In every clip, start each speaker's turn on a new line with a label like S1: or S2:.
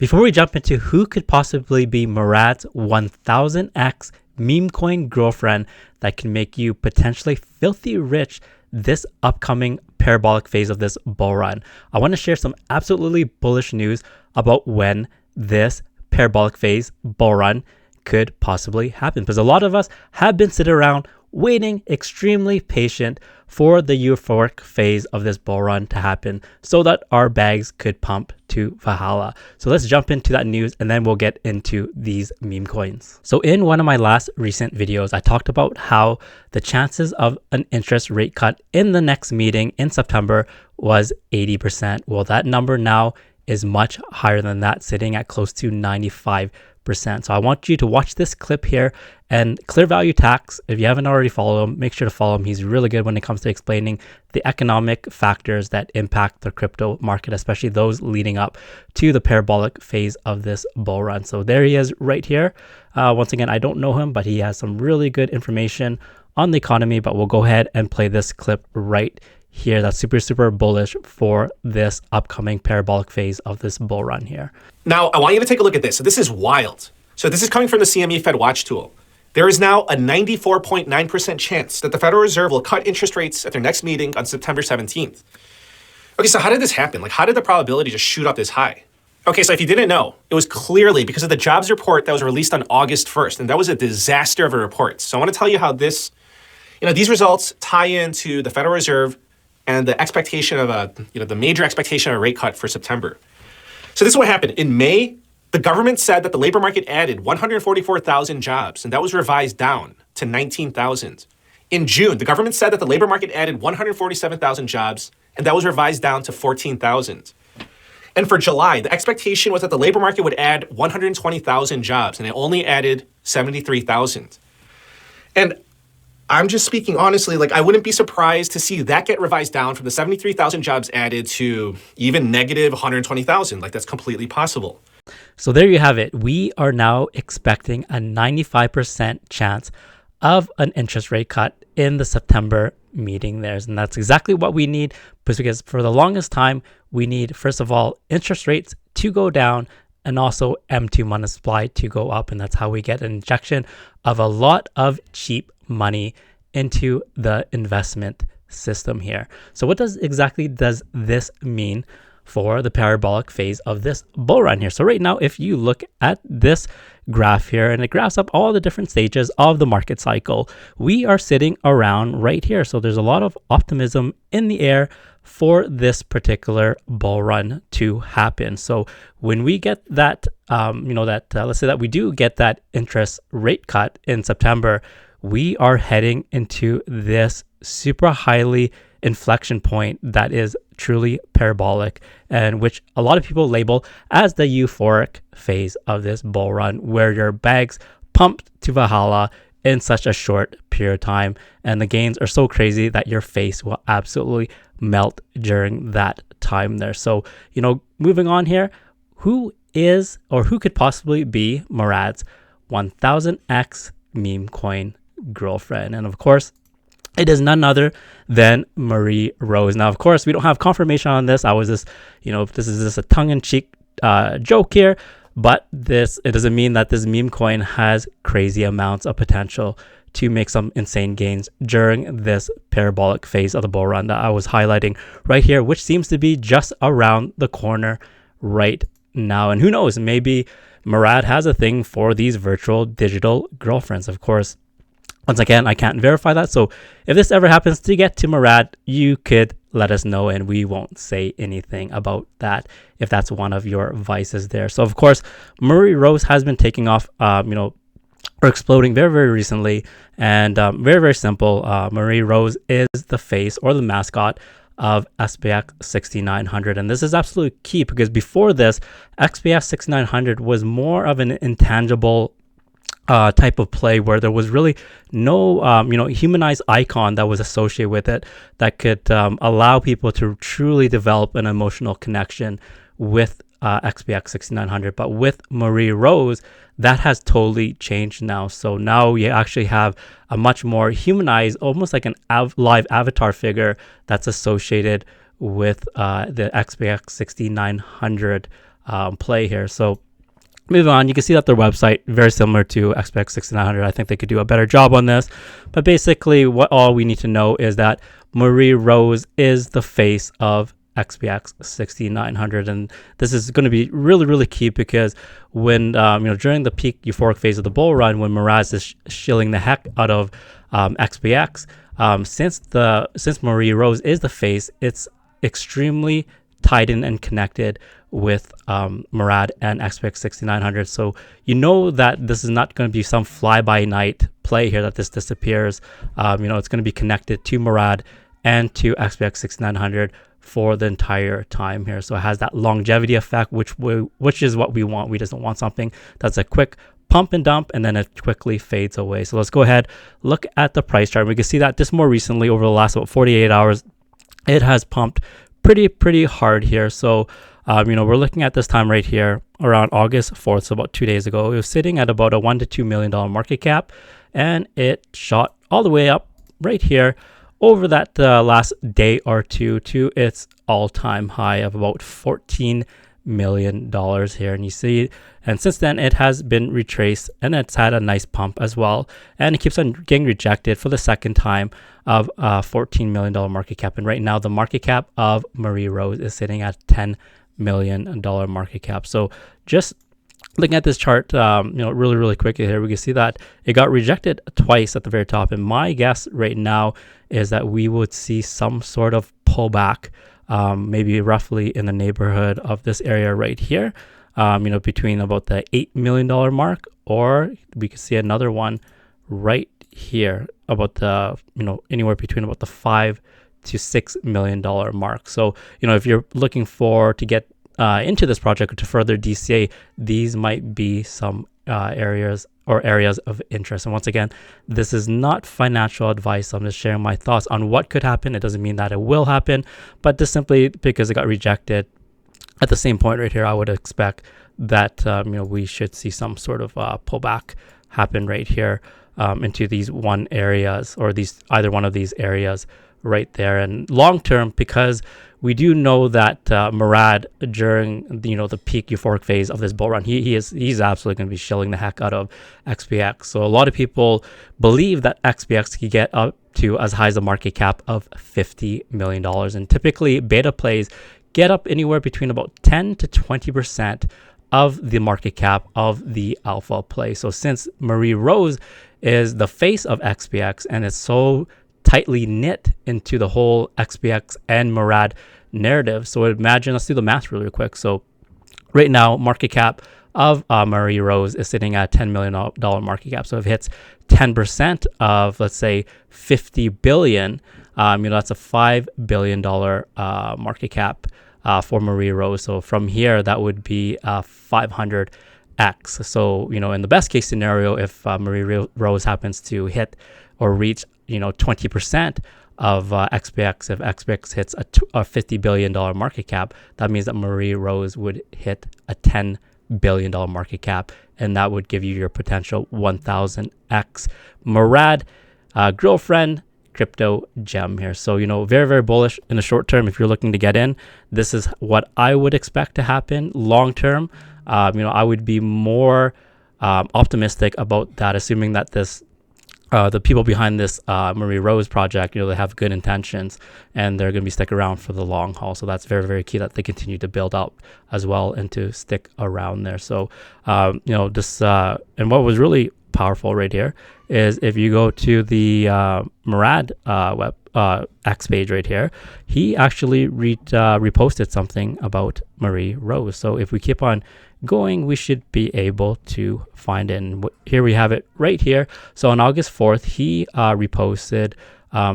S1: Before we jump into who could possibly be Murad'S 1000x meme coin girlfriend that can make you potentially filthy rich this upcoming parabolic phase of this bull run, I want to share some absolutely bullish news about when this parabolic phase bull run could possibly happen, because a lot of us have been sitting around waiting, extremely patient for the euphoric phase of this bull run to happen so that our bags could pump to Valhalla. So let's jump into that news and then we'll get into these meme coins. So in one of my last recent videos, I talked about how the chances of an interest rate cut in the next meeting in September was 80%. Well, that number now is much higher than that, sitting at close to 95%. So I want you to watch this clip here, and Clear Value Tax, if you haven't already followed him, make sure to follow him. He's really good when it comes to explaining the economic factors that impact the crypto market, especially those leading up to the parabolic phase of this bull run. So there he is right here. Once again, I don't know him, but he has some really good information on the economy, but we'll go ahead and play this clip right here. That's super bullish for this upcoming parabolic phase of this bull run here.
S2: Now, I want you to take a look at this. So this is wild. So this is coming from the CME Fed Watch tool. There is now a 94.9% chance that the Federal Reserve will cut interest rates at their next meeting on September 17th. Okay, so how did this happen? Like, how did the probability just shoot up this high? Okay, so if you didn't know, it was clearly because of the jobs report that was released on August 1st, and that was a disaster of a report. So I want to tell you how this, these results tie into the Federal Reserve and the expectation of the major expectation of a rate cut for September. So this is what happened. In May, the government said that the labor market added 144,000 jobs, and that was revised down to 19,000. In June, the government said that the labor market added 147,000 jobs, and that was revised down to 14,000. And for July, the expectation was that the labor market would add 120,000 jobs, and it only added 73,000. And I'm just speaking honestly, like, I wouldn't be surprised to see that get revised down from the 73,000 jobs added to even negative 120,000. Like, that's completely possible.
S1: So there you have it. We are now expecting a 95% chance of an interest rate cut in the September meeting there. And that's exactly what we need, because for the longest time, we need, first of all, interest rates to go down and also M2 money supply to go up. And that's how we get an injection of a lot of cheap money into the investment system here. So what exactly does this mean for the parabolic phase of this bull run here? So right now, if you look at this graph here, and it graphs up all the different stages of the market cycle, we are sitting around right here. So there's a lot of optimism in the air for this particular bull run to happen. So when we get that, let's say that we do get that interest rate cut in September, we are heading into this super highly inflection point that is truly parabolic, and which a lot of people label as the euphoric phase of this bull run, where your bags pumped to Valhalla in such a short period of time, and the gains are so crazy that your face will absolutely melt during that time there. So, moving on here, who is or who could possibly be Murad'S 1000x meme coin girlfriend? And of course, it is none other than MARIEROSE. Now, of course, we don't have confirmation on this. I was just, this is just a tongue-in-cheek joke here, but it doesn't mean that this meme coin has crazy amounts of potential to make some insane gains during this parabolic phase of the bull run that I was highlighting right here, which seems to be just around the corner right now. And who knows, maybe Murad has a thing for these virtual digital girlfriends. Of course, once again, I can't verify that. So if this ever happens to get to Murad, you could let us know and we won't say anything about that if that's one of your vices there. So of course, MARIEROSE has been taking off, or exploding very recently, and very simple. MARIEROSE is the face or the mascot of SPX 6900, and this is absolutely key because before this, SPX 6900 was more of an intangible type of play where there was really no humanized icon that was associated with it that could allow people to truly develop an emotional connection with SPX 6900. But with MARIEROSE, that has totally changed now. So now you actually have a much more humanized, almost like an live avatar figure that's associated with the SPX 6900 play here. So moving on, you can see that their website very similar to XPX 6900. I think they could do a better job on this, but basically what all we need to know is that MARIEROSE is the face of XPX 6900, and this is going to be really key because when during the peak euphoric phase of the bull run, when Murad'S is shilling the heck out of XPX, since MARIEROSE is the face, it's extremely tied in and connected with Murad'S and XPX 6900. So you know that this is not going to be some fly-by-night play here, that this disappears. It's going to be connected to Murad'S and to XPX 6900 for the entire time here. So it has that longevity effect, which is what we want. We just don't want something that's a quick pump and dump and then it quickly fades away. So let's go ahead, look at the price chart. We can see that just more recently, over the last about 48 hours, it has pumped pretty hard here. So we're looking at this time right here around August 4th, so about 2 days ago. It was sitting at about a $1 to $2 million market cap, and it shot all the way up right here over that last day or two to its all-time high of about $14 million here. And you see, and since then it has been retraced and it's had a nice pump as well, and it keeps on getting rejected for the second time of $14 million market cap. And right now the market cap of MARIEROSE is sitting at $10 million market cap. So just looking at this chart, really quickly here, we can see that it got rejected twice at the very top. And my guess right now is that we would see some sort of pullback, maybe roughly in the neighborhood of this area right here, between about the $8 million mark, or we could see another one right here about the, anywhere between about the $5 to $6 million mark. So, if you're looking to get into this project or to further DCA, these might be some areas of interest. And once again, this is not financial advice. I'm just sharing my thoughts on what could happen. It doesn't mean that it will happen, but just simply because it got rejected at the same point right here, I would expect that we should see some sort of pullback happen right here into these either one of these areas right there. And long term, because we do know that Murad'S, during the peak euphoric phase of this bull run, he's absolutely going to be shilling the heck out of XPX. So a lot of people believe that XPX can get up to as high as a market cap of $50 million, and typically beta plays get up anywhere between about 10 to 20% of the market cap of the alpha play. So since MARIEROSE is the face of XPX and it's so tightly knit into the whole XPX and Murad'S narrative, so imagine, let's do the math really quick. So right now, market cap of MARIEROSE is sitting at $10 million market cap. So if it hits 10% of, let's say, 50 billion, that's a $5 billion market cap for MARIEROSE. So from here, that would be 500x. So, in the best case scenario, if MARIEROSE happens to hit or reach 20% of XPX, if XPX hits a $50 billion market cap, that means that MARIEROSE would hit a $10 billion market cap, and that would give you your potential 1000x Murad'S girlfriend crypto gem here. So, very bullish in the short term. If you're looking to get in, this is what I would expect to happen. Long term, I would be more optimistic about that, assuming that the people behind this MARIEROSE project, they have good intentions and they're going to be sticking around for the long haul. So that's very key that they continue to build up as well and to stick around there. So, this and what was really powerful right here is if you go to the Murad'S X page right here, he actually reposted something about MARIEROSE. So if we keep on going, we should be able to find it. And here we have it right here. So on August 4th, he reposted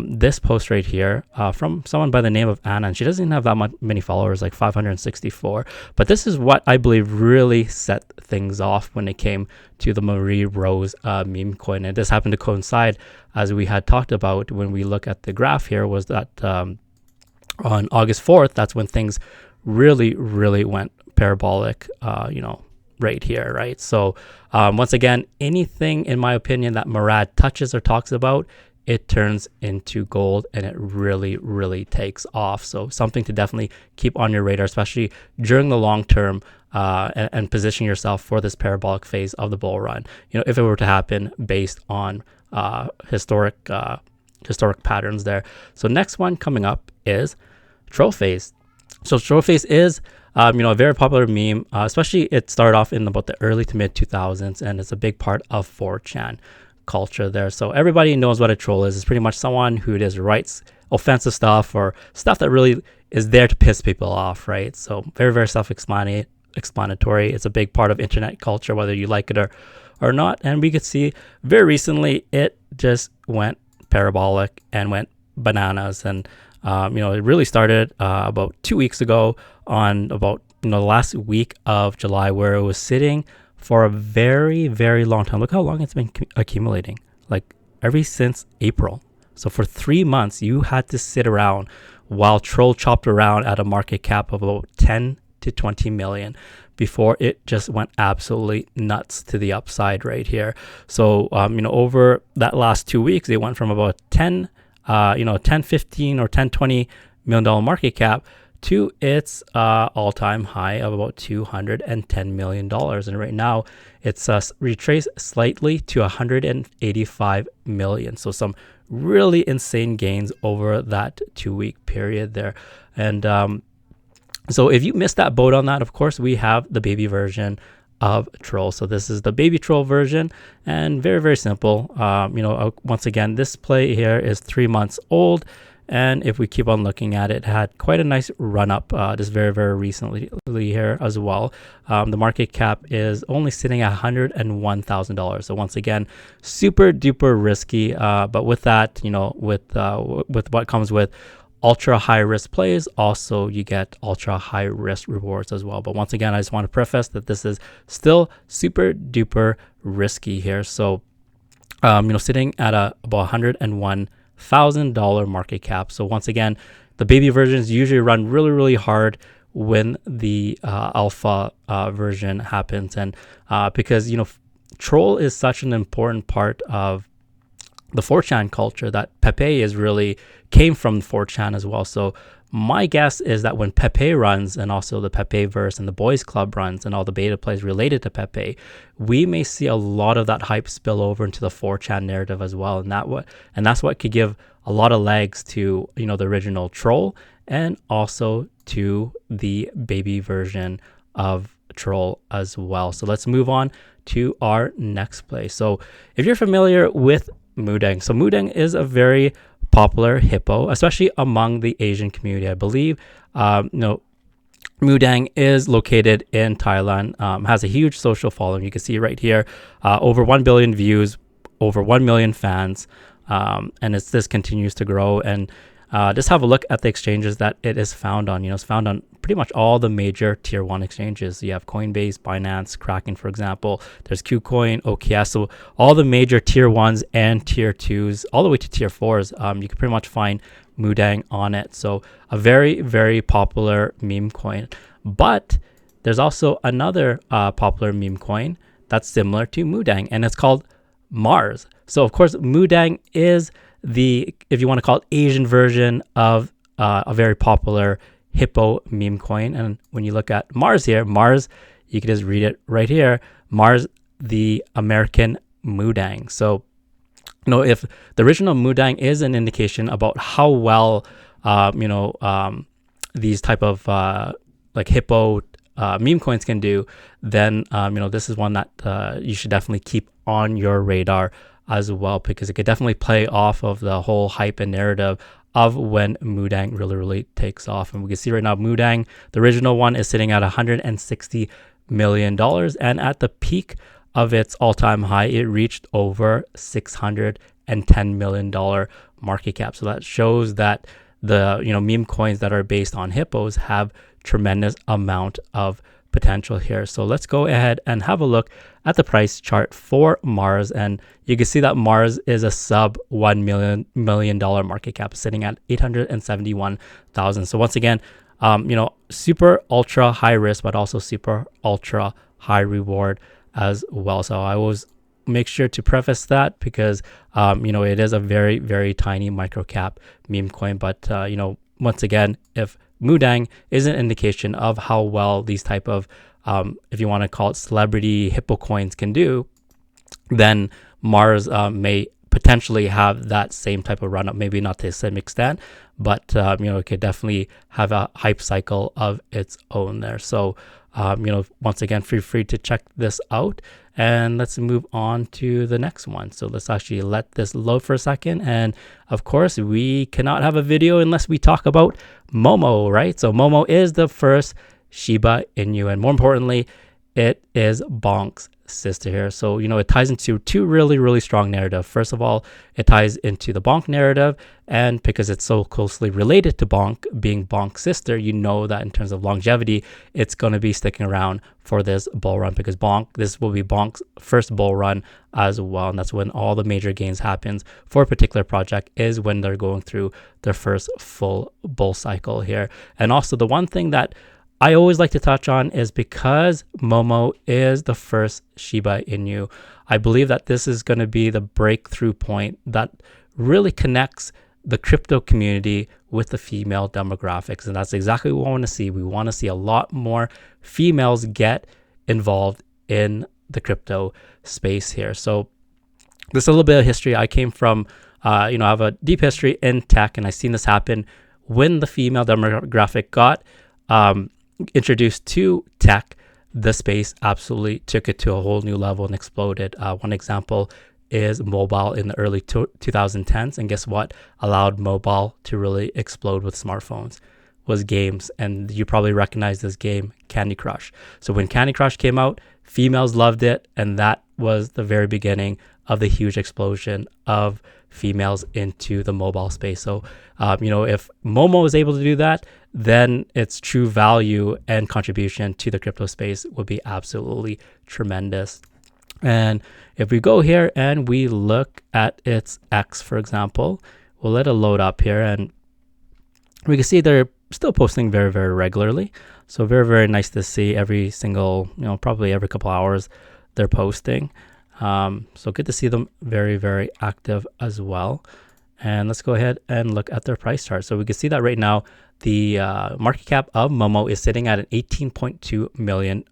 S1: this post right here from someone by the name of Anna, and she doesn't even have that many followers, like 564. But this is what I believe really set things off when it came to the MARIEROSE Memecoin. And this happened to coincide, as we had talked about when we look at the graph here, was that on August 4th, that's when things really went parabolic, right here, right? So once again, anything in my opinion that Murad'S touches or talks about, it turns into gold, and it really takes off. So something to definitely keep on your radar, especially during the long term, and position yourself for this parabolic phase of the bull run, if it were to happen based on historic patterns there. So next one coming up is troll phase. So troll phase is a very popular meme, especially it started off in about the early to mid 2000s, and it's a big part of 4chan culture there. So everybody knows what a troll is. It's pretty much someone who just writes offensive stuff or stuff that really is there to piss people off, right? So very, very self-explanatory. It's a big part of internet culture, whether you like it or not. And we could see very recently it just went parabolic and went bananas. And it really started about 2 weeks ago on about the last week of July, where it was sitting for a very, very long time. Look how long it's been accumulating, like ever since April. So for 3 months, you had to sit around while troll chopped around at a market cap of about 10 to 20 million before it just went absolutely nuts to the upside right here. So, over that last 2 weeks, it went from about 10, 15 or 10, $20 million market cap to its all-time high of about $210 million. And right now it's retraced slightly to 185 million. So some really insane gains over that 2-week period there. And so if you missed that boat on that, of course, we have the baby version of troll. So this is the baby troll version, and very, very simple. Once again, this play here is 3 months old. And if we keep on looking at it, had quite a nice run up just very, very recently here as well. The market cap is only sitting at $101,000. So once again, super duper risky. But with that, with what comes with ultra high risk plays, also you get ultra high risk rewards as well. But once again, I just want to preface that this is still super duper risky here. So, sitting at about $101,000 market cap. So once again, the baby versions usually run really, really hard when the alpha version happens. And because, troll is such an important part of the 4chan culture that Pepe is really came from 4chan as well. So my guess is that when Pepe runs, and also the Pepe verse and the Boys Club runs and all the beta plays related to Pepe, we may see a lot of that hype spill over into the 4chan narrative as well. And that's what could give a lot of legs to, the original troll, and also to the baby version of troll as well. So let's move on to our next play. So if you're familiar with Mudang, so Mudang is a very popular hippo, especially among the Asian community. I believe, Mudang is located in Thailand, has a huge social following. You can see right here, over 1 billion views, over 1 million fans, and this continues to grow. And just have a look at the exchanges that it is found on. It's found on pretty much all the major tier 1 exchanges. You have Coinbase, Binance, Kraken, for example. There's KuCoin, QUOKKA CA. So all the major tier 1s and tier 2s, all the way to tier 4s, you can pretty much find Mudang on it. So a very, very popular meme coin. But there's also another popular meme coin that's similar to Mudang, and it's called Mars. So of course, Mudang is if you want to call it, Asian version of a very popular hippo meme coin. And when you look at Mars here, Mars, you can just read it right here, Mars, the American Mudang. So, if the original Mudang is an indication about how well, these type of like hippo meme coins can do, then, this is one that you should definitely keep on your radar as well, because it could definitely play off of the whole hype and narrative of when Mudang really, really takes off. And we can see right now, Mudang, the original one, is sitting at $160 million. And at the peak of its all-time high, it reached over $610 million market cap. So that shows that the meme coins that are based on hippos have tremendous amount of potential here. So let's go ahead and have a look at the price chart for Mars, and you can see that Mars is a sub $1 million market cap, sitting at 871,000. So once again, super ultra high risk, but also super ultra high reward as well. So I always make sure to preface that, because it is a very, very tiny micro cap meme coin. But once again, if Mudang is an indication of how well these type of if you want to call it celebrity hippo coins can do, then Mars may potentially have that same type of run up, maybe not to the same extent, but it could definitely have a hype cycle of its own there. So once again, feel free to check this out, and let's move on to the next one. So let's actually let this load for a second. And of course, we cannot have a video unless we talk about Momo, right? So Momo is the first Shiba Inu, and more importantly, it is Bonk's sister here. So, it ties into two really, really strong narrative. First of all, it ties into the Bonk narrative, and because it's so closely related to Bonk, being Bonk's sister, that in terms of longevity, it's going to be sticking around for this bull run, because this will be Bonk's first bull run as well. And that's when all the major gains happens for a particular project, is when they're going through their first full bull cycle here. And also the one thing that I always like to touch on is, because Momo is the first Shiba Inu, I believe that this is going to be the breakthrough point that really connects the crypto community with the female demographics. And that's exactly what we want to see. We want to see a lot more females get involved in the crypto space here. So this is a little bit of history. I came from, I have a deep history in tech, and I've seen this happen when the female demographic got introduced to tech. The space absolutely took it to a whole new level and exploded. One example is mobile in the early 2010s, and guess what allowed mobile to really explode with smartphones? Was games. And you probably recognize this game, Candy Crush. So when Candy Crush came out, females loved it, and that was the very beginning of the huge explosion of females into the mobile space. So if Momo is able to do that, then its true value and contribution to the crypto space would be absolutely tremendous. And if we go here and we look at its X, for example, we'll let it load up here, and we can see they're still posting very, very regularly. So very, very nice to see every single, probably every couple hours they're posting. So good to see them very, very active as well. And let's go ahead and look at their price chart. So we can see that right now, the market cap of Momo is sitting at an $18.2 million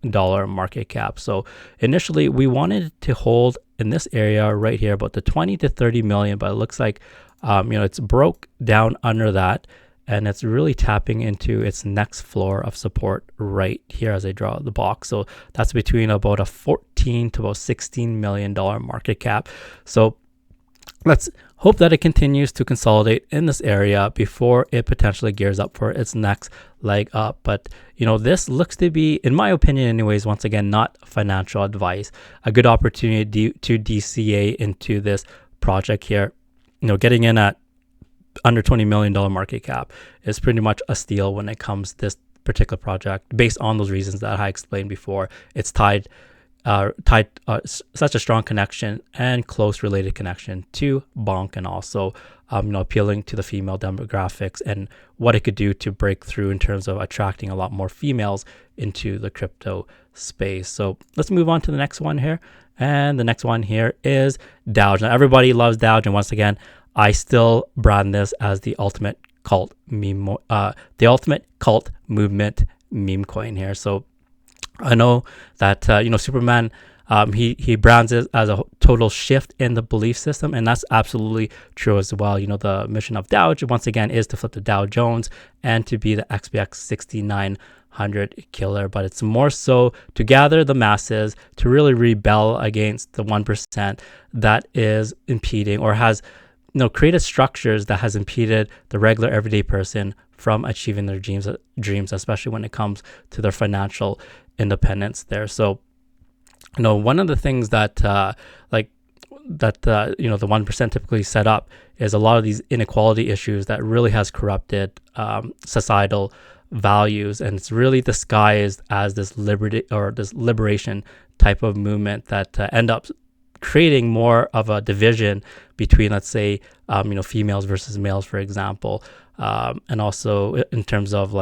S1: market cap. So initially we wanted to hold in this area right here, about the 20 to 30 million, but it looks like, it's broke down under that, and it's really tapping into its next floor of support right here as I draw the box. So that's between about a 14 to about $16 million market cap. So let's hope that it continues to consolidate in this area before it potentially gears up for its next leg up. But, this looks to be, in my opinion anyways, once again, not financial advice, a good opportunity to DCA into this project here. Getting in at under $20 million market cap is pretty much a steal when it comes to this particular project, based on those reasons that I explained before. It's tied such a strong connection and close related connection to Bonk, and also appealing to the female demographics and what it could do to break through in terms of attracting a lot more females into the crypto space. So let's move on to the next one here. And the next one here is DOWGE. Now everybody loves DOWGE, and once again, I still brand this as the ultimate cult meme, the ultimate cult movement meme coin here. So I know that Superman, he brands it as a total shift in the belief system, and that's absolutely true as well. The mission of DOWGE once again is to flip the Dow Jones and to be the XBX 6900 killer, but it's more so to gather the masses to really rebel against the 1% that is impeding, or has created structures that has impeded the regular everyday person from achieving their dreams, especially when it comes to their financial independence there. So, one of the things that the 1% typically set up is a lot of these inequality issues that really has corrupted societal values, and it's really disguised as this liberty or this liberation type of movement that end up creating more of a division between, let's say, females versus males, for example, and also in terms of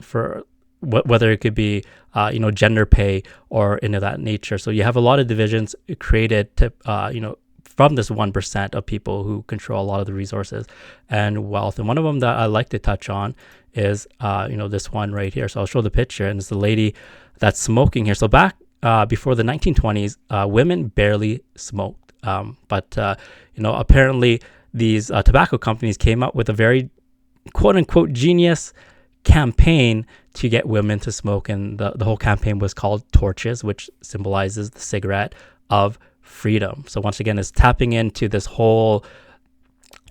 S1: for whether it could be, gender pay or into that nature. So you have a lot of divisions created to, from this 1% of people who control a lot of the resources and wealth. And one of them that I like to touch on is, this one right here. So I'll show the picture, and it's the lady that's smoking here. So back before the 1920s, women barely smoked. But apparently these tobacco companies came up with a very quote unquote genius campaign to get women to smoke. And the whole campaign was called Torches, which symbolizes the cigarette of freedom. So once again, it's tapping into this whole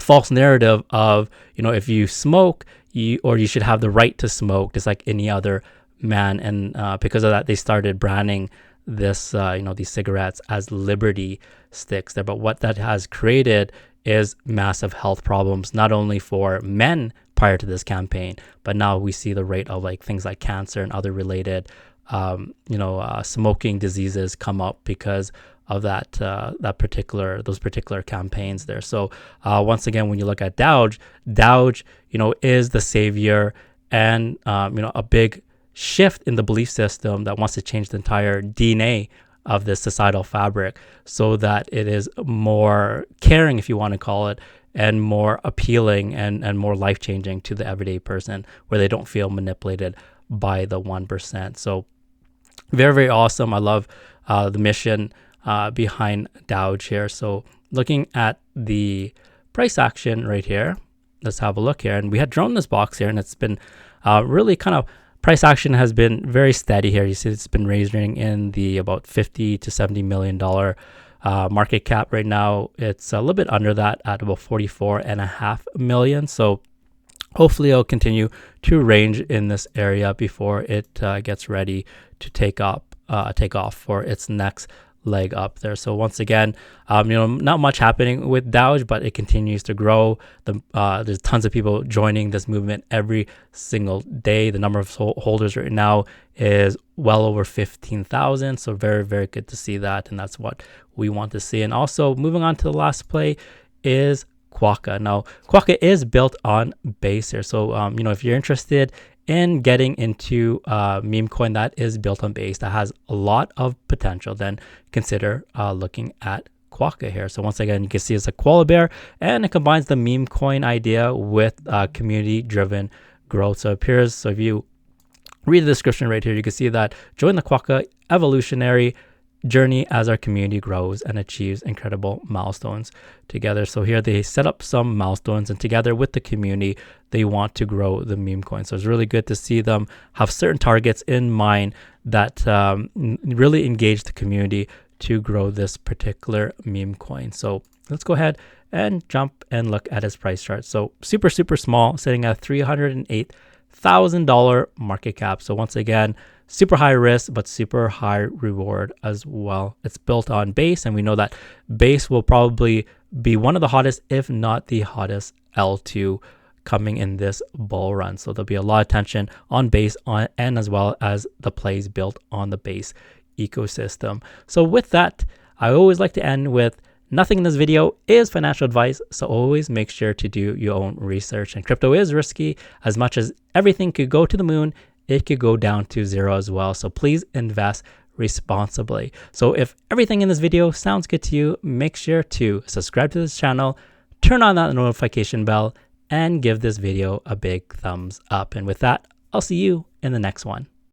S1: false narrative of, if you smoke, you should have the right to smoke just like any other man. And because of that, they started branding this, these cigarettes as liberty sticks there. But what that has created is massive health problems, not only for men prior to this campaign, but now we see the rate of like things like cancer and other related, smoking diseases come up because of those particular campaigns there. So once again, when you look at DOWGE, is the savior and a big shift in the belief system that wants to change the entire DNA of this societal fabric so that it is more caring, if you want to call it, and more appealing and more life-changing to the everyday person, where they don't feel manipulated by the 1%. So very, very awesome. I love the mission behind DOWGE here. So looking at the price action right here, let's have a look here. And we had drawn this box here, and it's been really kind of, price action has been very steady here. You see it's been raising in the about $50 to $70 million market cap right now. It's a little bit under that at about 44.5 million. So hopefully it'll continue to range in this area before it gets ready to take off for its next leg up there. So once again, not much happening with DOWGE, but it continues to grow. There's tons of people joining this movement every single day. The number of holders right now is well over 15,000. So very, very good to see that. And that's what we want to see. And also moving on to the last play is QUOKKA CA. Now, QUOKKA CA is built on base here. So, if you're interested in getting into Memecoin that is built on base, that has a lot of potential, then consider looking at QUOKKA CA here. So once again, you can see it's a koala bear, and it combines the Memecoin idea with community-driven growth. So it appears, so if you read the description right here, you can see that join the QUOKKA evolutionary journey as our community grows and achieves incredible milestones together. So here they set up some milestones, and together with the community, they want to grow the Memecoin. So it's really good to see them have certain targets in mind that really engage the community to grow this particular Memecoin. So let's go ahead and jump and look at its price chart. So super, super small, sitting at $308,000 market cap. So once again, super high risk, but super high reward as well. It's built on base, and we know that base will probably be one of the hottest, if not the hottest L2 coming in this bull run. So there'll be a lot of attention on base and as well as the plays built on the base ecosystem. So with that, I always like to end with nothing in this video is financial advice, so always make sure to do your own research. And crypto is risky. As much as everything could go to the moon, it could go down to zero as well. So please invest responsibly. So if everything in this video sounds good to you, make sure to subscribe to this channel, turn on that notification bell, and give this video a big thumbs up. And with that, I'll see you in the next one.